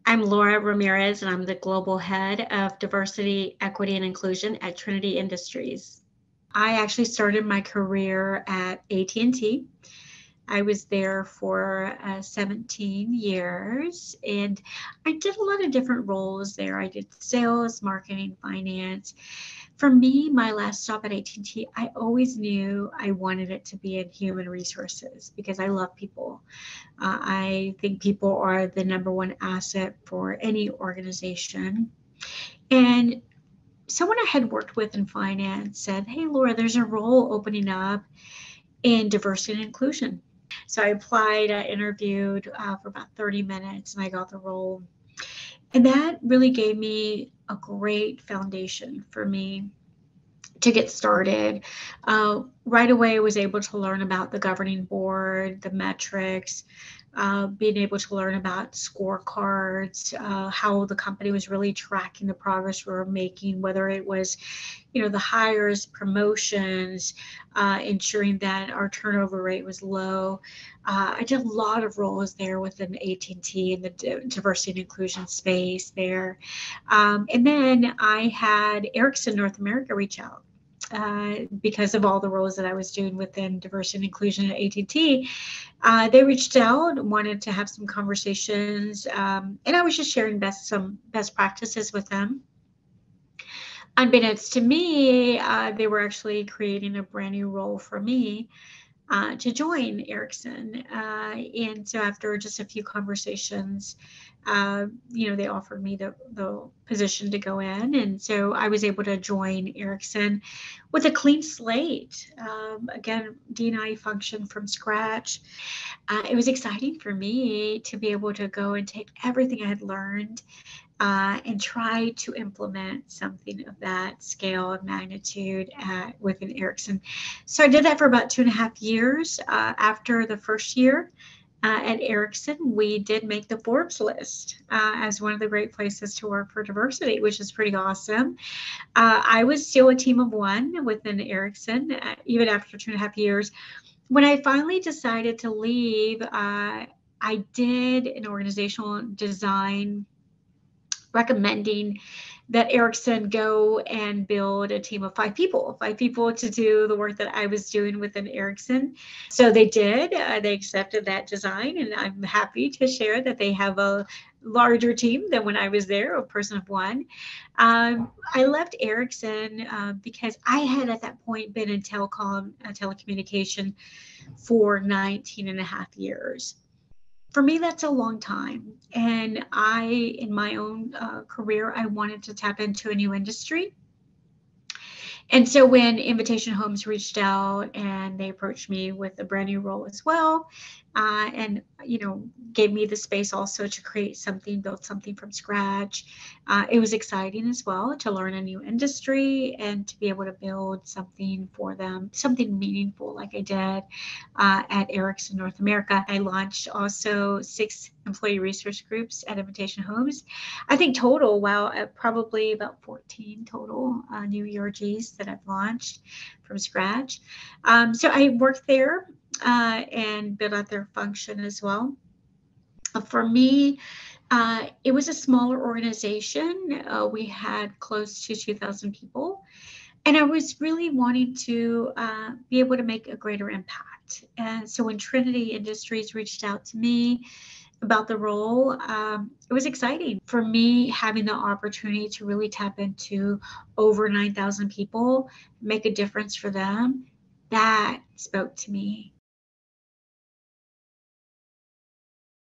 I'm Laura Ramirez, and I'm the Global Head of Diversity, Equity, and Inclusion at Trinity Industries. I actually started my career at AT&T. I was there for 17 years, and I did a lot of different roles there. I did sales, marketing, finance. For me, my last stop at AT&T, I always knew I wanted it to be in human resources because I love people. I think people are the number one asset for any organization. And someone I had worked with in finance said, "Hey, Laura, there's a role opening up in diversity and inclusion." So I applied, I interviewed for about 30 minutes, and I got the role. And that really gave me a great foundation for me to get started. Right away, I was able to learn about the governing board, the metrics, being able to learn about scorecards, how the company was really tracking the progress we were making, whether it was, the hires, promotions, ensuring that our turnover rate was low. I did a lot of roles there within AT&T in the diversity and inclusion space there. And then I had Ericsson North America reach out. Because of all the roles that I was doing within diversity and inclusion at AT&T, they reached out and wanted to have some conversations, and I was just sharing some best practices with them. Unbeknownst to me, they were actually creating a brand new role for me to join Ericsson. And so after just a few conversations, they offered me the position to go in. And so I was able to join Ericsson with a clean slate. Again, D&I function from scratch. It was exciting for me to be able to go and take everything I had learned and try to implement something of that scale and magnitude within Ericsson. So I did that for about 2.5 years. After the first year at Ericsson, we did make the Forbes list as one of the great places to work for diversity, which is pretty awesome. I was still a team of one within Ericsson, even after 2.5 years. When I finally decided to leave, I did an organizational design recommending that Ericsson go and build a team of 5 people to do the work that I was doing within Ericsson. So they did. They accepted that design, and I'm happy to share that they have a larger team than when I was there, a person of one. I left Ericsson because I had at that point been in telecommunication for 19 and a half years. For me, that's a long time. And in my own career, I wanted to tap into a new industry. And so when Invitation Homes reached out and they approached me with a brand new role as well, and gave me the space also to build something from scratch. It was exciting as well to learn a new industry and to be able to build something for them, something meaningful like I did at Ericsson North America. I launched also 6 employee resource groups at Invitation Homes. I think total, probably about 14 total new ERGs that I've launched from scratch. So I worked there and built out their function as well. For me, it was a smaller organization. We had close to 2,000 people. And I was really wanting to be able to make a greater impact. And so when Trinity Industries reached out to me about the role, it was exciting for me having the opportunity to really tap into over 9,000 people, make a difference for them. That spoke to me.